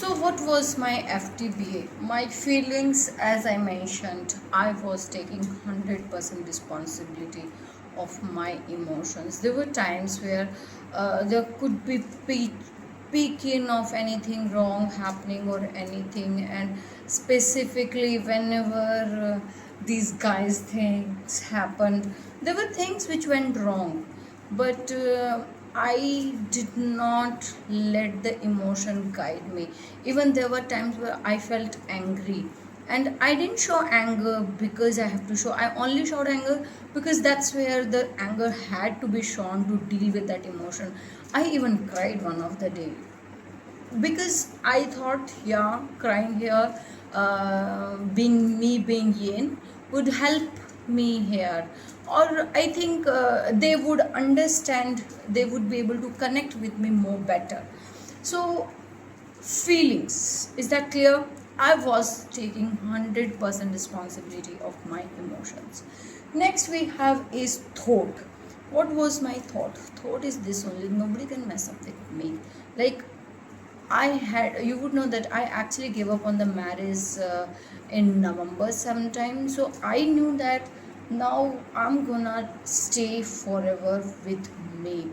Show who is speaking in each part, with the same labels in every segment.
Speaker 1: So, what was my FTBA? My feelings, as I mentioned, I was taking 100% responsibility of my emotions. There were times where there could be peeking of anything wrong happening or anything, and specifically whenever these guys things happened, there were things which went wrong, but I did not let the emotion guide me. Even there were times where I felt angry, and I didn't show anger because I have to show. I only showed anger because that's where the anger had to be shown to deal with that emotion. I even cried one of the day because I thought, yeah, crying here, being yin, would help me here, or I think they would understand, they would be able to connect with me more better. So, feelings, is that clear? I was taking 100% responsibility of my emotions. Next, we have is thought. What was my thought? Thought is this only: nobody can mess up with me. Like, you would know that I actually gave up on the marriage in November sometime. So I knew that now I'm gonna stay forever with me.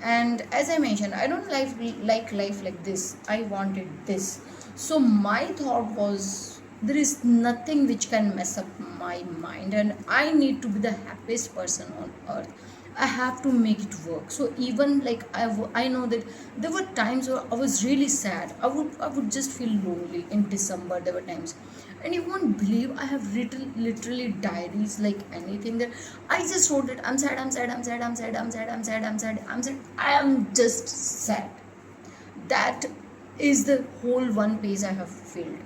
Speaker 1: And as I mentioned, I don't like life like this. I wanted this. So my thought was, there is nothing which can mess up my mind, and I need to be the happiest person on earth. I have to make it work. So even like I know that there were times where I was really sad. I would just feel lonely in December. There were times, and you won't believe, I have written literally diaries like anything, that I just wrote it. I'm sad. I'm sad. I'm sad. I'm sad. I'm sad. I'm sad. I'm sad. I'm sad. I am just sad. That is the whole one page I have filled.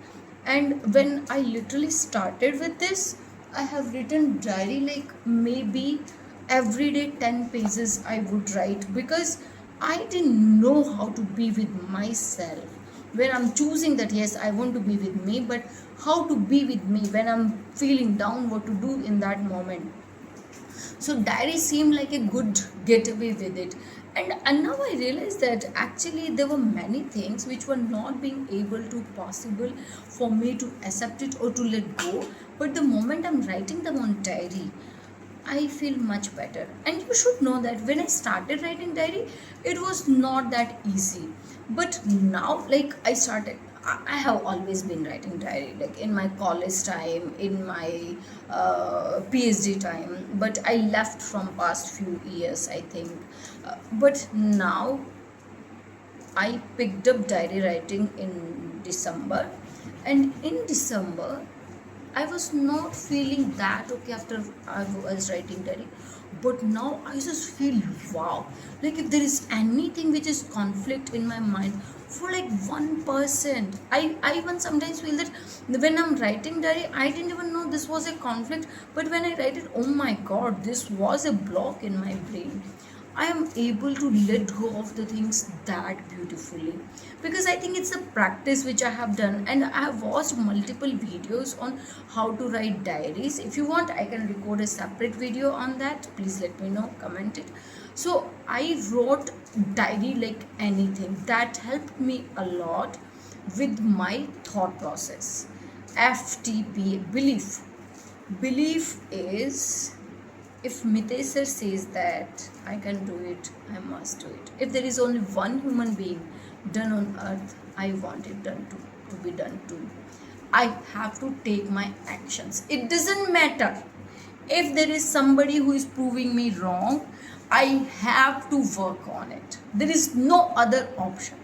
Speaker 1: And when I literally started with this, I have written diary like maybe every day 10 pages I would write, because I didn't know how to be with myself when I'm choosing that yes, I want to be with me, but how to be with me when I'm feeling down, what to do in that moment. So diary seemed like a good getaway with it. And now I realize that actually there were many things which were not being able to possible for me to accept it or to let go. But the moment I'm writing them on diary, I feel much better. And you should know that when I started writing diary, it was not that easy. But now, like I have always been writing diary, like in my college time, in my PhD time. But I left from past few years, I think. But now I picked up diary writing in December, and in December I was not feeling that okay after I was writing diary, but now I just feel wow. Like if there is anything which is conflict in my mind for like 1%, I even sometimes feel that when I'm writing diary, I didn't even know this was a conflict, but when I write it, oh my god, this was a block in my brain. I am able to let go of the things that beautifully, because I think it's a practice which I have done, and I have watched multiple videos on how to write diaries. If you want, I can record a separate video on that. Please let me know, comment it. So I wrote diary like anything. That helped me a lot with my thought process. FTBA, belief. Belief is, if Mitesh sir says that I can do it, I must do it. If there is only one human being done on earth, I want it done to be done too. I have to take my actions. It doesn't matter if there is somebody who is proving me wrong, I have to work on it. There is no other option.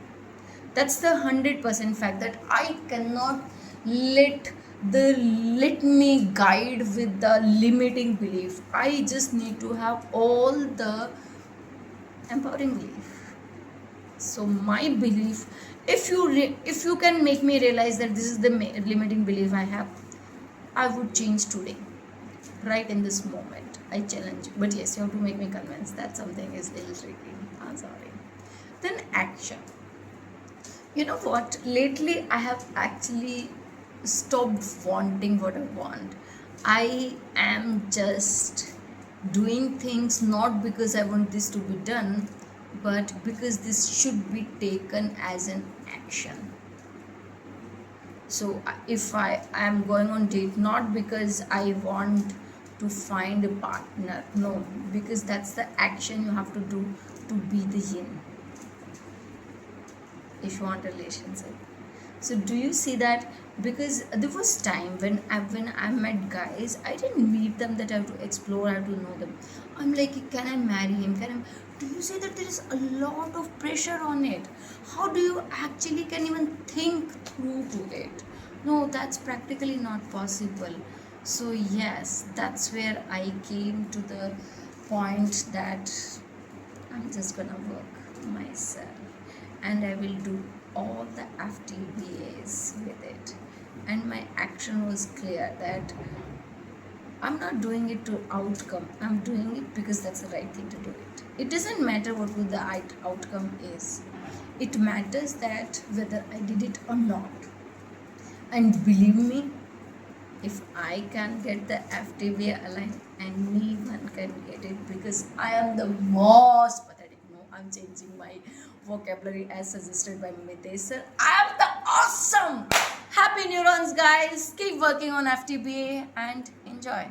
Speaker 1: That's the 100% fact, that I cannot let let me guide with the limiting belief. I just need to have all the empowering belief. So my belief, if you can make me realize that this is the limiting belief I have, I would change today, right in this moment. I challenge you. But yes, you have to make me convinced that something is a little tricky. I'm sorry. Then action. You know what? Lately, I have actually stopped wanting what I want. I am just doing things not because I want this to be done, but because this should be taken as an action. So if I am going on date not because I want to find a partner, no, because that's the action you have to do to be the yin if you want a relationship. So do you see that? Because there was time when I met guys, I didn't meet them that I have to explore, I have to know them. I'm like, can I marry him? Do you see that there is a lot of pressure on it? How do you actually can even think through to it? No, that's practically not possible. So yes, that's where I came to the point that I'm just gonna work myself and I will do all the FTBAs with it. And my action was clear that I'm not doing it to outcome. I'm doing it because that's the right thing to do it. It doesn't matter what the outcome is. It matters that whether I did it or not. And believe me, if I can get the FTBA aligned, anyone can get it because I am the most pathetic. No, I'm changing my vocabulary as suggested by Mitesh sir. I am the awesome. Happy neurons, guys. Keep working on FTBA and enjoy.